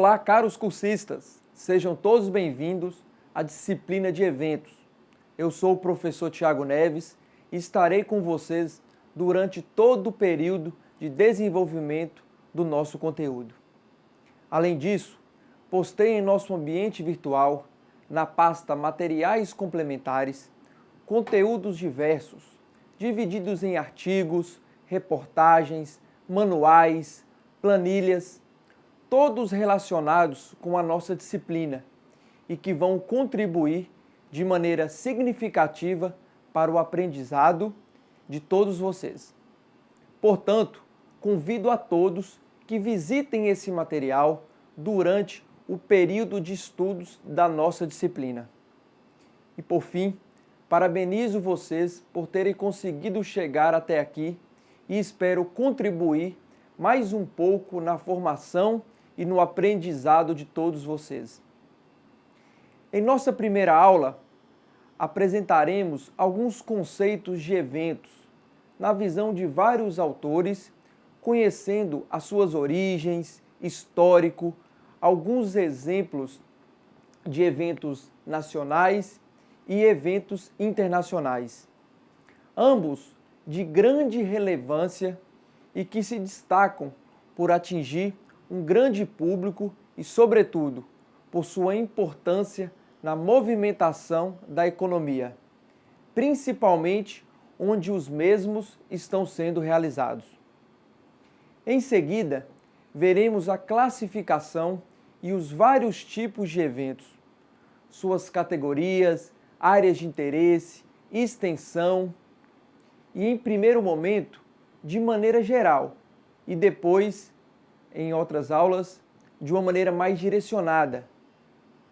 Olá, caros cursistas! Sejam todos bem-vindos à disciplina de eventos. Eu sou o professor Tiago Neves e estarei com vocês durante todo o período de desenvolvimento do nosso conteúdo. Além disso, postei em nosso ambiente virtual, na pasta Materiais Complementares, conteúdos diversos, divididos em artigos, reportagens, manuais, planilhas, todos relacionados com a nossa disciplina e que vão contribuir de maneira significativa para o aprendizado de todos vocês. Portanto, convido a todos que visitem esse material durante o período de estudos da nossa disciplina. E por fim, parabenizo vocês por terem conseguido chegar até aqui e espero contribuir mais um pouco na formação e no aprendizado de todos vocês. Em nossa primeira aula, apresentaremos alguns conceitos de eventos, na visão de vários autores, conhecendo as suas origens, histórico, alguns exemplos de eventos nacionais e eventos internacionais, ambos de grande relevância e que se destacam por atingir um grande público e, sobretudo, por sua importância na movimentação da economia, principalmente onde os mesmos estão sendo realizados. Em seguida, veremos a classificação e os vários tipos de eventos, suas categorias, áreas de interesse, extensão e, em primeiro momento, de maneira geral e depois, em outras aulas, de uma maneira mais direcionada,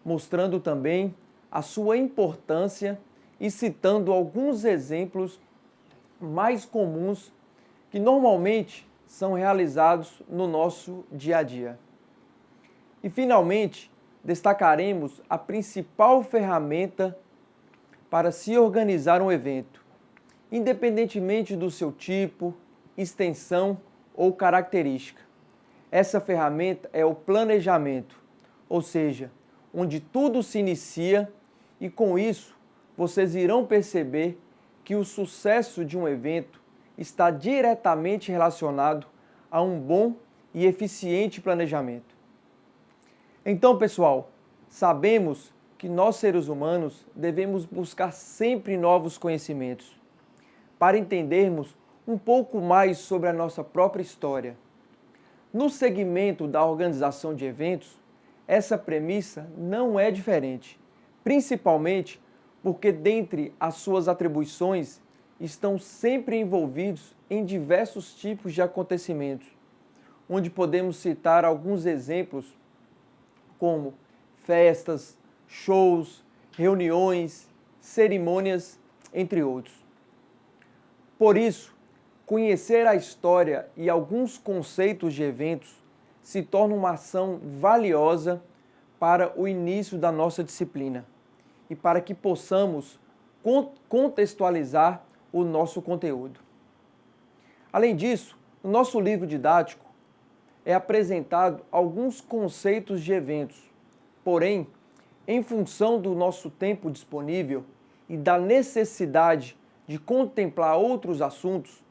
mostrando também a sua importância e citando alguns exemplos mais comuns que normalmente são realizados no nosso dia a dia. E, finalmente, destacaremos a principal ferramenta para se organizar um evento, independentemente do seu tipo, extensão ou característica. Essa ferramenta é o planejamento, ou seja, onde tudo se inicia e com isso vocês irão perceber que o sucesso de um evento está diretamente relacionado a um bom e eficiente planejamento. Então, pessoal, sabemos que nós seres humanos devemos buscar sempre novos conhecimentos para entendermos um pouco mais sobre a nossa própria história. No segmento da organização de eventos, essa premissa não é diferente, principalmente porque dentre as suas atribuições estão sempre envolvidos em diversos tipos de acontecimentos, onde podemos citar alguns exemplos como festas, shows, reuniões, cerimônias, entre outros. Por isso, conhecer a história e alguns conceitos de eventos se torna uma ação valiosa para o início da nossa disciplina e para que possamos contextualizar o nosso conteúdo. Além disso, no nosso livro didático é apresentado alguns conceitos de eventos, porém, em função do nosso tempo disponível e da necessidade de contemplar outros assuntos,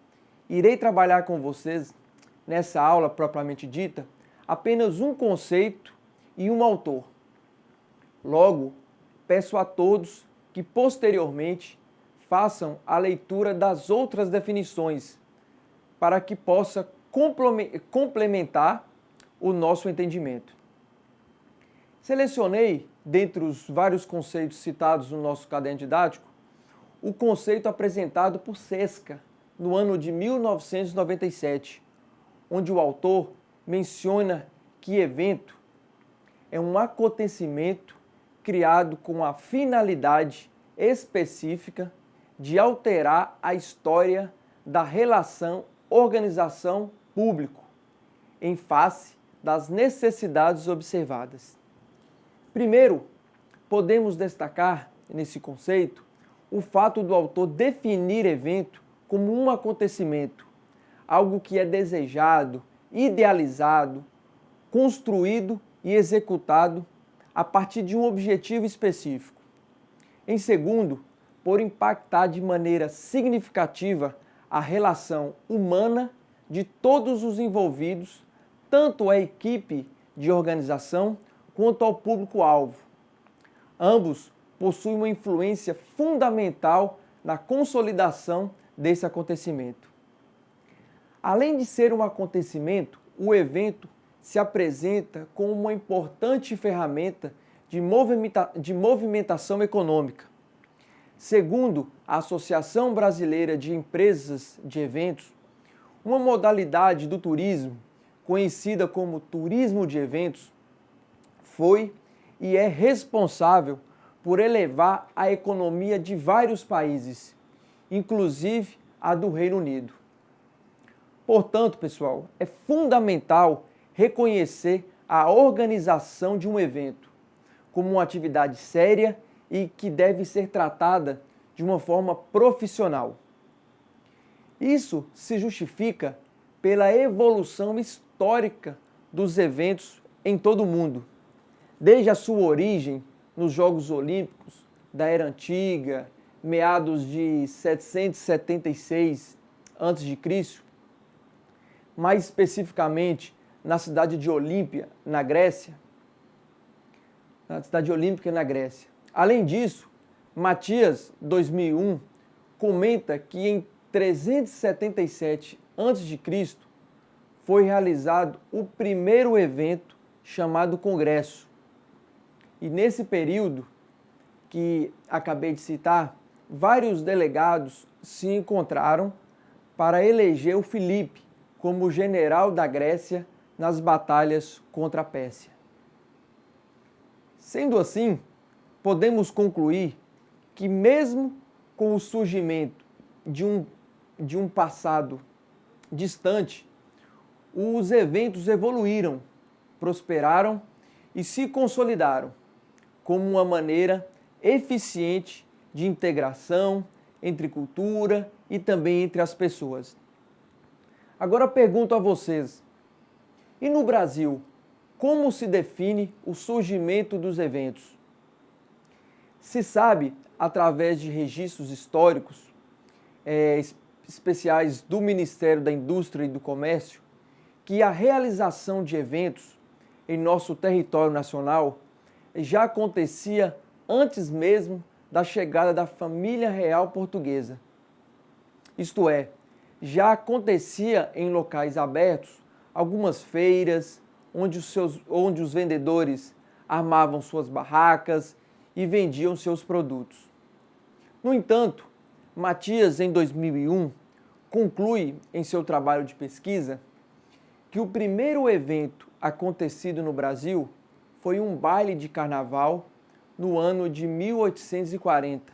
irei trabalhar com vocês, nessa aula propriamente dita, apenas um conceito e um autor. Logo, peço a todos que posteriormente façam a leitura das outras definições, para que possa complementar o nosso entendimento. Selecionei, dentre os vários conceitos citados no nosso caderno didático, o conceito apresentado por Sesca, no ano de 1997, onde o autor menciona que evento é um acontecimento criado com a finalidade específica de alterar a história da relação organização-público em face das necessidades observadas. Primeiro, podemos destacar nesse conceito o fato do autor definir evento como um acontecimento, algo que é desejado, idealizado, construído e executado a partir de um objetivo específico. Em segundo, por impactar de maneira significativa a relação humana de todos os envolvidos, tanto a equipe de organização quanto ao público-alvo. Ambos possuem uma influência fundamental na consolidação desse acontecimento. Além de ser um acontecimento, o evento se apresenta como uma importante ferramenta de movimentação econômica. Segundo a Associação Brasileira de Empresas de Eventos, uma modalidade do turismo, conhecida como turismo de eventos, foi e é responsável por elevar a economia de vários países, inclusive a do Reino Unido. Portanto, pessoal, é fundamental reconhecer a organização de um evento como uma atividade séria e que deve ser tratada de uma forma profissional. Isso se justifica pela evolução histórica dos eventos em todo o mundo, desde a sua origem nos Jogos Olímpicos da Era Antiga, meados de 776 a.C., mais especificamente na cidade de Olímpia, na Grécia. Além disso, Matias, 2001, comenta que em 377 a.C. foi realizado o primeiro evento chamado Congresso. E nesse período que acabei de citar, vários delegados se encontraram para eleger o Filipe como general da Grécia nas batalhas contra a Pérsia. Sendo assim, podemos concluir que mesmo com o surgimento de um passado distante, os eventos evoluíram, prosperaram e se consolidaram como uma maneira eficiente de integração entre cultura e também entre as pessoas. Agora pergunto a vocês, e no Brasil, como se define o surgimento dos eventos? Se sabe, através de registros históricos especiais do Ministério da Indústria e do Comércio, que a realização de eventos em nosso território nacional já acontecia antes mesmo da chegada da família real portuguesa. Isto é, já acontecia em locais abertos algumas feiras onde os vendedores armavam suas barracas e vendiam seus produtos. No entanto, Matias, em 2001, conclui em seu trabalho de pesquisa que o primeiro evento acontecido no Brasil foi um baile de carnaval no ano de 1840,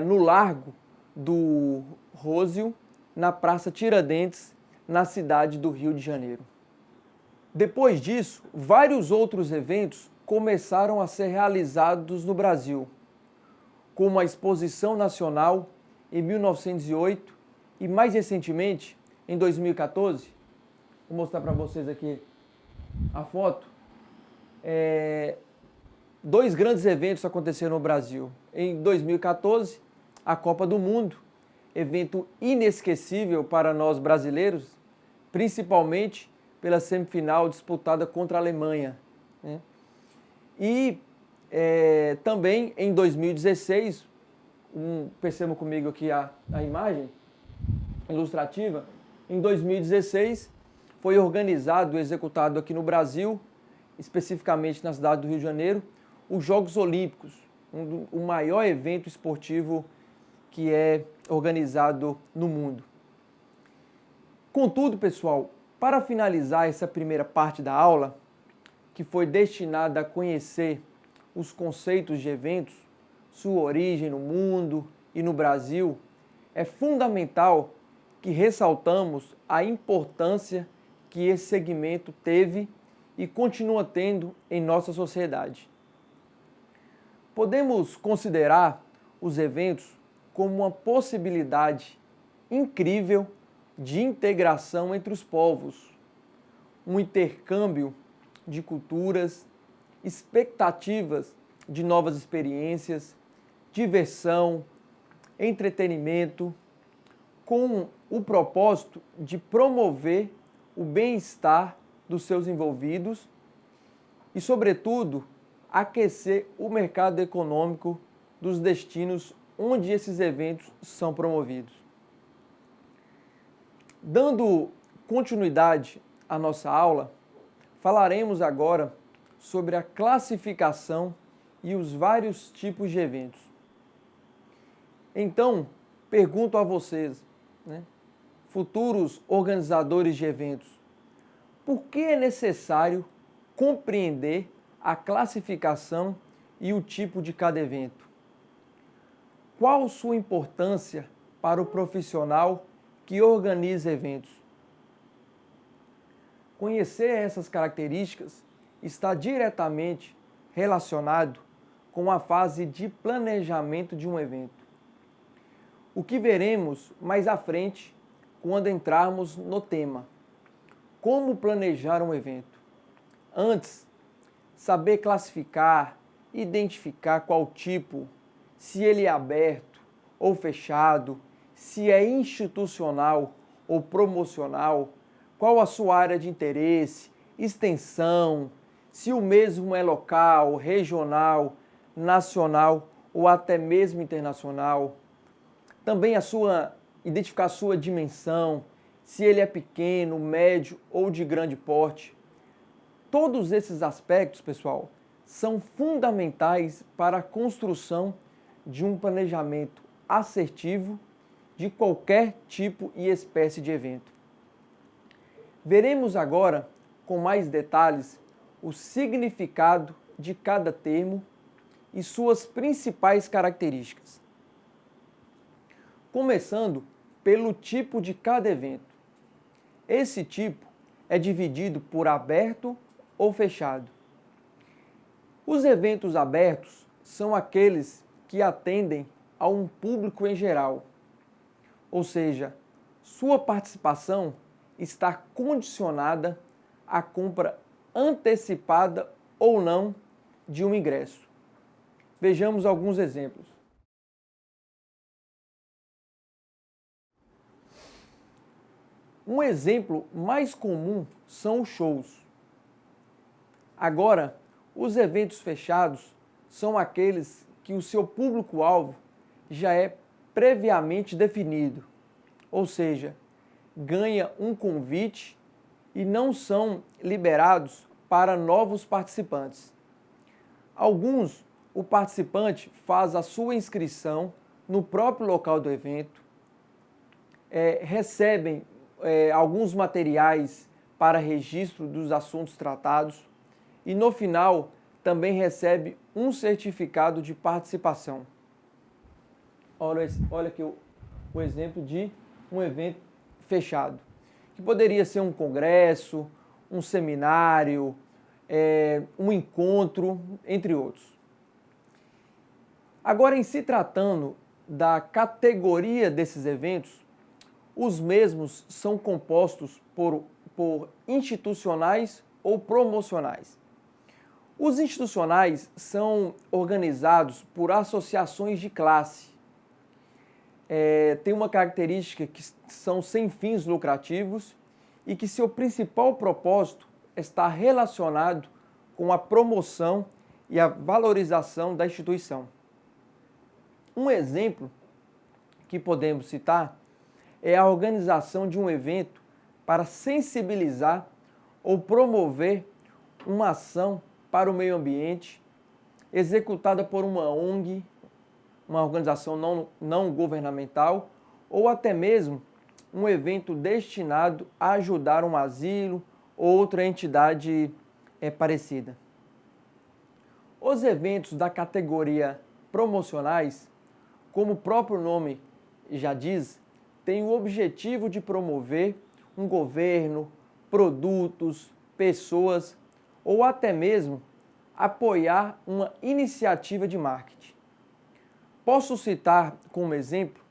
no Largo do Rósio, na Praça Tiradentes, na cidade do Rio de Janeiro. Depois disso, vários outros eventos começaram a ser realizados no Brasil, como a Exposição Nacional em 1908 e, mais recentemente, em 2014, vou mostrar para vocês aqui a foto, dois grandes eventos aconteceram no Brasil. Em 2014, a Copa do Mundo, evento inesquecível para nós brasileiros, principalmente pela semifinal disputada contra a Alemanha, né? E também em 2016, percebam comigo aqui a imagem ilustrativa, em 2016 foi organizado e executado aqui no Brasil, especificamente na cidade do Rio de Janeiro, os Jogos Olímpicos, o maior evento esportivo que é organizado no mundo. Contudo, pessoal, para finalizar essa primeira parte da aula, que foi destinada a conhecer os conceitos de eventos, sua origem no mundo e no Brasil, é fundamental que ressaltamos a importância que esse segmento teve e continua tendo em nossa sociedade. Podemos considerar os eventos como uma possibilidade incrível de integração entre os povos, um intercâmbio de culturas, expectativas de novas experiências, diversão, entretenimento, com o propósito de promover o bem-estar dos seus envolvidos e, sobretudo, aquecer o mercado econômico dos destinos onde esses eventos são promovidos. Dando continuidade à nossa aula, falaremos agora sobre a classificação e os vários tipos de eventos. Então, pergunto a vocês, futuros organizadores de eventos, por que é necessário compreender a classificação e o tipo de cada evento? Qual sua importância para o profissional que organiza eventos? Conhecer essas características está diretamente relacionado com a fase de planejamento de um evento. O que veremos mais à frente quando entrarmos no tema. Como planejar um evento? Antes, saber classificar, identificar qual tipo, se ele é aberto ou fechado, se é institucional ou promocional, qual a sua área de interesse, extensão, se o mesmo é local, regional, nacional ou até mesmo internacional. Também identificar a sua dimensão, se ele é pequeno, médio ou de grande porte. Todos esses aspectos, pessoal, são fundamentais para a construção de um planejamento assertivo de qualquer tipo e espécie de evento. Veremos agora, com mais detalhes, o significado de cada termo e suas principais características. Começando pelo tipo de cada evento. Esse tipo é dividido por aberto ou fechado. Os eventos abertos são aqueles que atendem a um público em geral, ou seja, sua participação está condicionada à compra antecipada ou não de um ingresso. Vejamos alguns exemplos. Um exemplo mais comum são os shows. Agora, os eventos fechados são aqueles que o seu público-alvo já é previamente definido, ou seja, ganha um convite e não são liberados para novos participantes. Alguns, o participante faz a sua inscrição no próprio local do evento, recebem alguns materiais para registro dos assuntos tratados e no final também recebe um certificado de participação. Olha aqui o exemplo de um evento fechado, que poderia ser um congresso, um seminário, um encontro, entre outros. Agora, em se tratando da categoria desses eventos, os mesmos são compostos por institucionais ou promocionais. Os institucionais são organizados por associações de classe. Tem uma característica que são sem fins lucrativos e que seu principal propósito está relacionado com a promoção e a valorização da instituição. Um exemplo que podemos citar é a organização de um evento para sensibilizar ou promover uma ação para o meio ambiente, executada por uma ONG, uma organização não governamental, ou até mesmo um evento destinado a ajudar um asilo ou outra entidade parecida. Os eventos da categoria promocionais, como o próprio nome já diz, têm o objetivo de promover um governo, produtos, pessoas ou até mesmo apoiar uma iniciativa de marketing. Posso citar como exemplo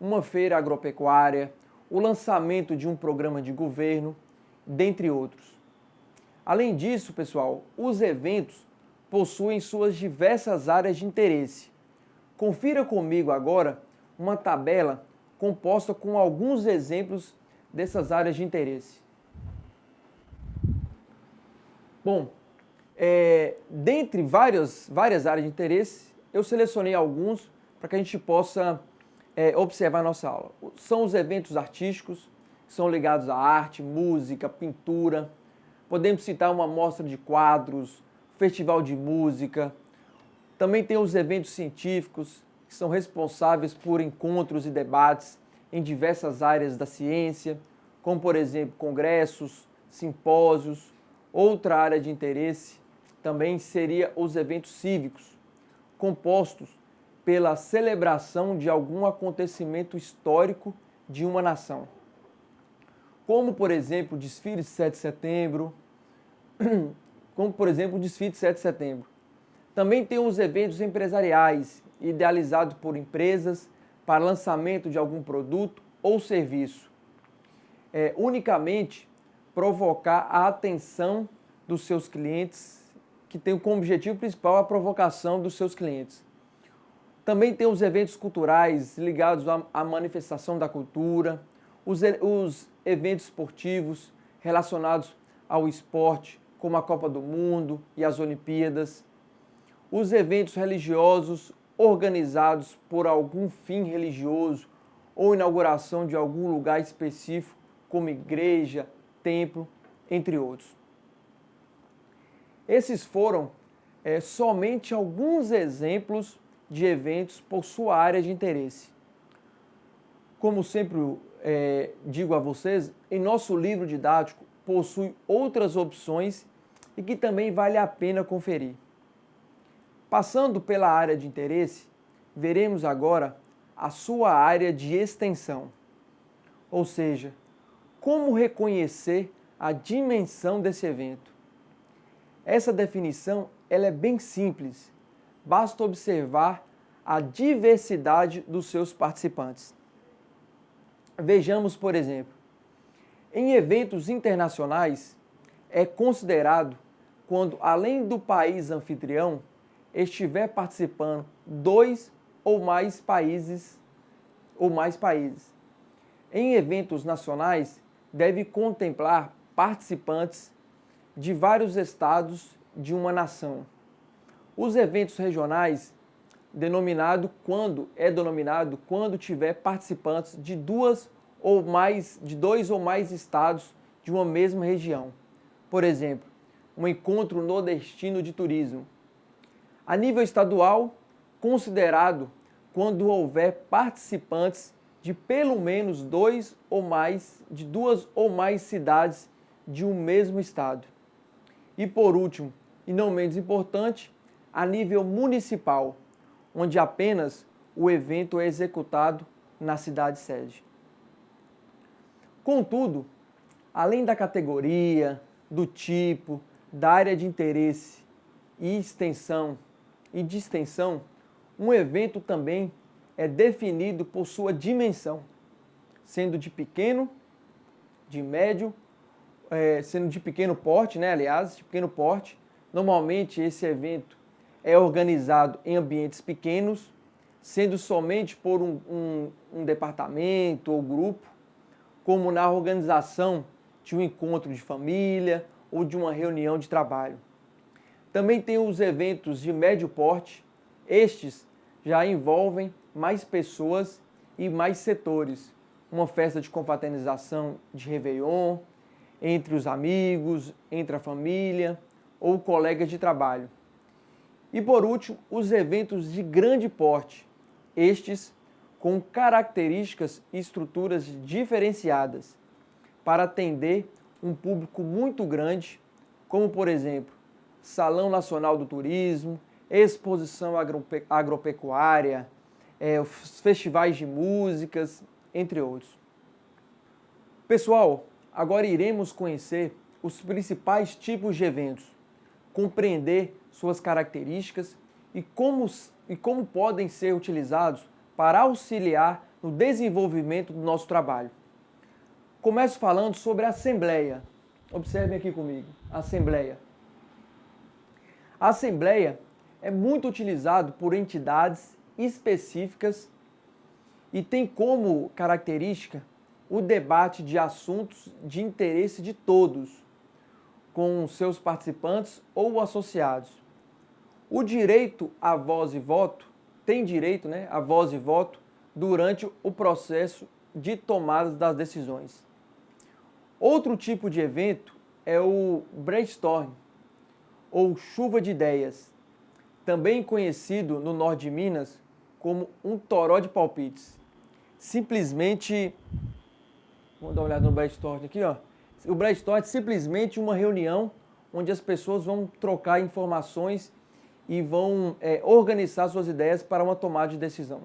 uma feira agropecuária, o lançamento de um programa de governo, dentre outros. Além disso, pessoal, os eventos possuem suas diversas áreas de interesse. Confira comigo agora uma tabela composta com alguns exemplos dessas áreas de interesse. Bom, dentre várias áreas de interesse, eu selecionei alguns para que a gente possa observar a nossa aula. São os eventos artísticos, que são ligados à arte, música, pintura. Podemos citar uma mostra de quadros, festival de música. Também tem os eventos científicos, que são responsáveis por encontros e debates em diversas áreas da ciência, como, por exemplo, congressos, simpósios. Outra área de interesse também seria os eventos cívicos, compostos pela celebração de algum acontecimento histórico de uma nação. Como, por exemplo, o desfile de 7 de setembro, Também tem os eventos empresariais, idealizados por empresas para lançamento de algum produto ou serviço. Unicamente provocar a atenção dos seus clientes, que tem como objetivo principal a provocação dos seus clientes. Também tem os eventos culturais ligados à manifestação da cultura, os eventos esportivos relacionados ao esporte, como a Copa do Mundo e as Olimpíadas, os eventos religiosos organizados por algum fim religioso ou inauguração de algum lugar específico, como igreja, templo, entre outros. Esses foram somente alguns exemplos de eventos por sua área de interesse. Como sempre digo a vocês, em nosso livro didático possui outras opções e que também vale a pena conferir. Passando pela área de interesse, veremos agora a sua área de extensão, ou seja, como reconhecer a dimensão desse evento. Essa definição ela é bem simples, basta observar a diversidade dos seus participantes. Vejamos, por exemplo, em eventos internacionais, é considerado quando, além do país anfitrião, estiver participando 2 ou mais países. Em eventos nacionais, deve contemplar participantes de vários estados de uma nação. Os eventos regionais denominado quando tiver participantes de 2 ou mais estados de uma mesma região. Por exemplo, um encontro nordestino de turismo. A nível estadual, considerado quando houver participantes de pelo menos 2 ou mais cidades de um mesmo estado. E por último, e não menos importante, a nível municipal, onde apenas o evento é executado na cidade sede. Contudo, além da categoria, do tipo, da área de interesse e de extensão, um evento também é definido por sua dimensão, sendo de pequeno, de médio, sendo de pequeno porte, de pequeno porte. Normalmente esse evento é organizado em ambientes pequenos, sendo somente por um departamento ou grupo, como na organização de um encontro de família ou de uma reunião de trabalho. Também tem os eventos de médio porte. Estes já envolvem mais pessoas e mais setores. Uma festa de confraternização de Réveillon, entre os amigos, entre a família ou colegas de trabalho. E por último, os eventos de grande porte. Estes com características e estruturas diferenciadas para atender um público muito grande, como por exemplo, Salão Nacional do Turismo, Exposição Agropecuária, os festivais de músicas, entre outros. Pessoal, agora iremos conhecer os principais tipos de eventos, compreender suas características e como podem ser utilizados para auxiliar no desenvolvimento do nosso trabalho. Começo falando sobre a Assembleia. Observem aqui comigo, assembleia. A assembleia é muito utilizado por entidades específicas e tem como característica o debate de assuntos de interesse de todos, com seus participantes ou associados. O direito à voz e voto tem direito, a voz e voto durante o processo de tomada das decisões. Outro tipo de evento é o brainstorm, ou chuva de ideias, também conhecido no norte de Minas como um toró de palpites. Simplesmente, vamos dar uma olhada no brainstorm aqui, ó. O brainstorm é simplesmente uma reunião onde as pessoas vão trocar informações e vão organizar suas ideias para uma tomada de decisão.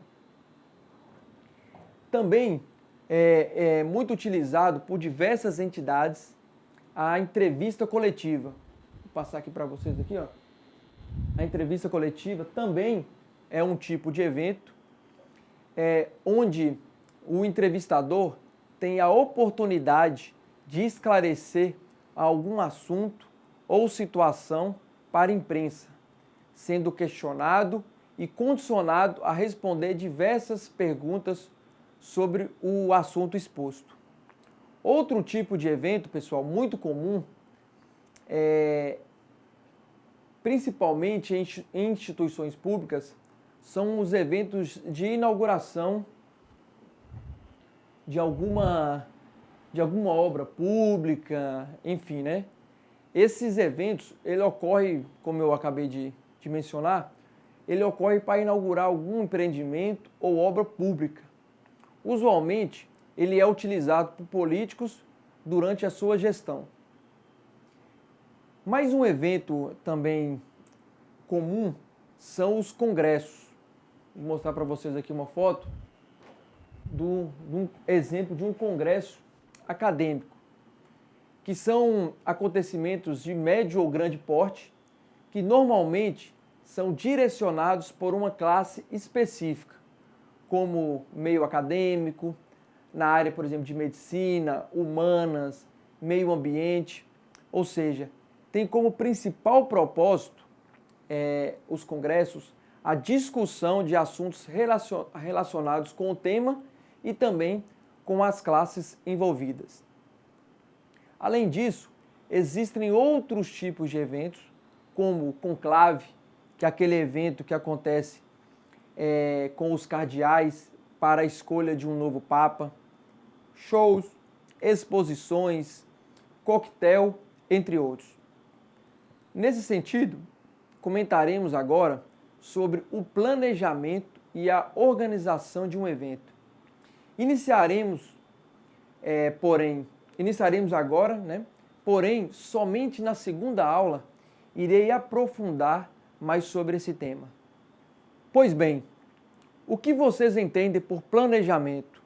Também é muito utilizado por diversas entidades a entrevista coletiva. Vou passar aqui para vocês aqui, ó. A entrevista coletiva também é um tipo de evento onde o entrevistador tem a oportunidade de esclarecer algum assunto ou situação para a imprensa, sendo questionado e condicionado a responder diversas perguntas sobre o assunto exposto. Outro tipo de evento, pessoal, muito comum, principalmente em instituições públicas, são os eventos de inauguração de alguma obra pública, enfim, né? Esses eventos, ele ocorre, como eu acabei de mencionar, ele ocorre para inaugurar algum empreendimento ou obra pública. Usualmente, ele é utilizado por políticos durante a sua gestão. Mais um evento também comum são os congressos. Vou mostrar para vocês aqui uma foto de um exemplo de um congresso acadêmico, que são acontecimentos de médio ou grande porte, que normalmente são direcionados por uma classe específica, como meio acadêmico, na área, por exemplo, de medicina, humanas, meio ambiente, ou seja, tem como principal propósito os congressos a discussão de assuntos relacionados com o tema e também com as classes envolvidas. Além disso, existem outros tipos de eventos, como o conclave, que é aquele evento que acontece com os cardeais para a escolha de um novo papa, shows, exposições, coquetel, entre outros. Nesse sentido, comentaremos agora sobre o planejamento e a organização de um evento. Iniciaremos agora, porém, somente na segunda aula irei aprofundar mais sobre esse tema. Pois bem, o que vocês entendem por planejamento?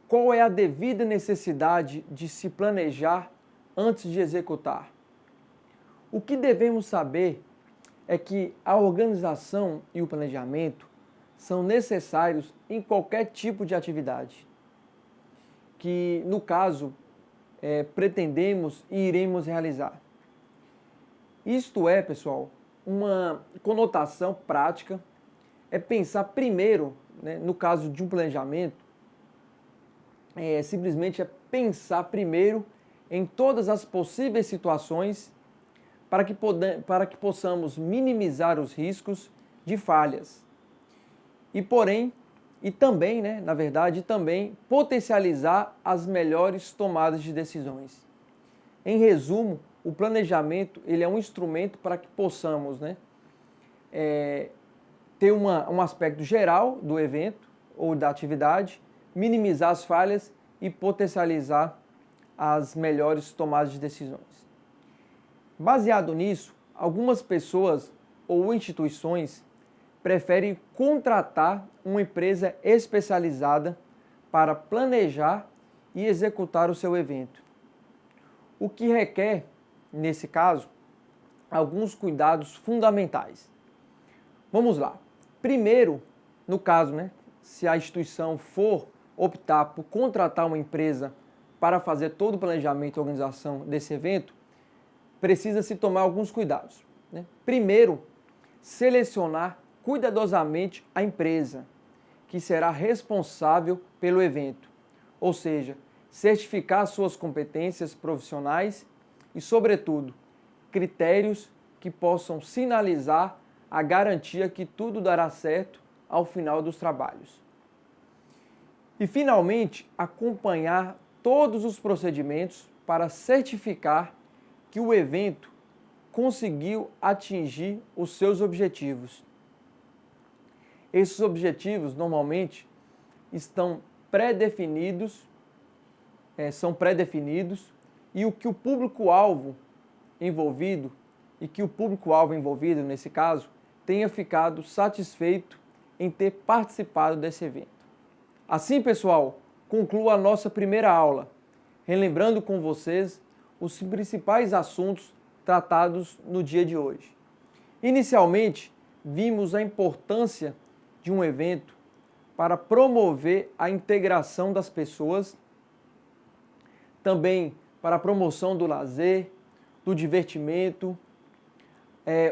Qual é a devida necessidade de se planejar antes de executar? O que devemos saber é que a organização e o planejamento são necessários em qualquer tipo de atividade, que, no caso, pretendemos e iremos realizar. Isto é, pessoal, uma conotação prática, é pensar primeiro, no caso de um planejamento, simplesmente pensar primeiro em todas as possíveis situações para que possamos minimizar os riscos de falhas. E também potencializar as melhores tomadas de decisões. Em resumo, o planejamento ele é um instrumento para que possamos ter um aspecto geral do evento ou da atividade, minimizar as falhas e potencializar as melhores tomadas de decisões. Baseado nisso, algumas pessoas ou instituições preferem contratar uma empresa especializada para planejar e executar o seu evento, o que requer, nesse caso, alguns cuidados fundamentais. Vamos lá. Primeiro, no caso, se a instituição for optar por contratar uma empresa para fazer todo o planejamento e organização desse evento, precisa-se tomar alguns cuidados, né? Primeiro, selecionar cuidadosamente a empresa que será responsável pelo evento, ou seja, certificar suas competências profissionais e, sobretudo, critérios que possam sinalizar a garantia que tudo dará certo ao final dos trabalhos. E, finalmente, acompanhar todos os procedimentos para certificar que o evento conseguiu atingir os seus objetivos. Esses objetivos, normalmente, estão pré-definidos, são pré-definidos, e o que o público-alvo envolvido, nesse caso, tenha ficado satisfeito em ter participado desse evento. Assim, pessoal, concluo a nossa primeira aula, relembrando com vocês os principais assuntos tratados no dia de hoje. Inicialmente, vimos a importância de um evento para promover a integração das pessoas, também para a promoção do lazer, do divertimento,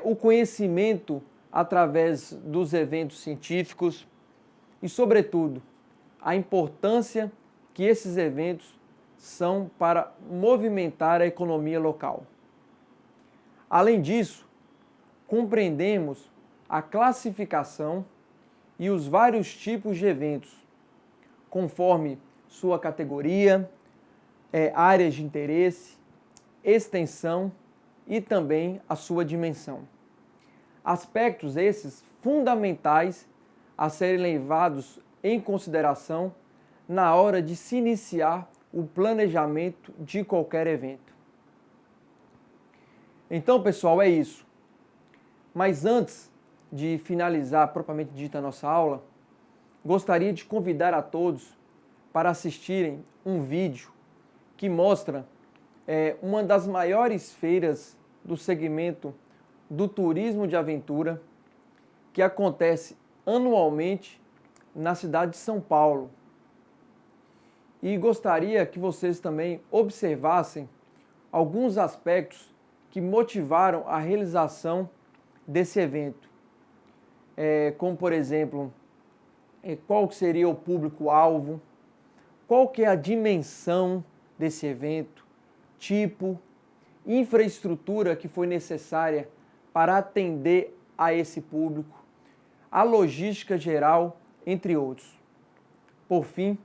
o conhecimento através dos eventos científicos e, sobretudo, a importância que esses eventos são para movimentar a economia local. Além disso, compreendemos a classificação e os vários tipos de eventos, conforme sua categoria, áreas de interesse, extensão e também a sua dimensão. Aspectos esses fundamentais a serem levados em consideração na hora de se iniciar o planejamento de qualquer evento. Então, pessoal, é isso. Mas antes de finalizar propriamente dita a nossa aula, gostaria de convidar a todos para assistirem um vídeo que mostra uma das maiores feiras do segmento do turismo de aventura, que acontece anualmente na cidade de São Paulo. E gostaria que vocês também observassem alguns aspectos que motivaram a realização desse evento. Como, por exemplo, qual seria o público-alvo, qual que é a dimensão desse evento, tipo, infraestrutura que foi necessária para atender a esse público, a logística geral, entre outros. Por fim,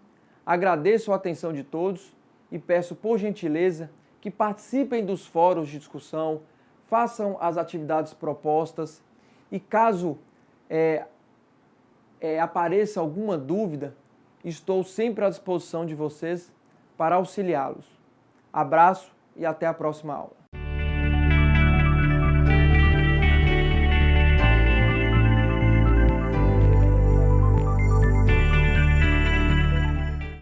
agradeço a atenção de todos e peço, por gentileza, que participem dos fóruns de discussão, façam as atividades propostas e, caso apareça alguma dúvida, estou sempre à disposição de vocês para auxiliá-los. Abraço e até a próxima aula.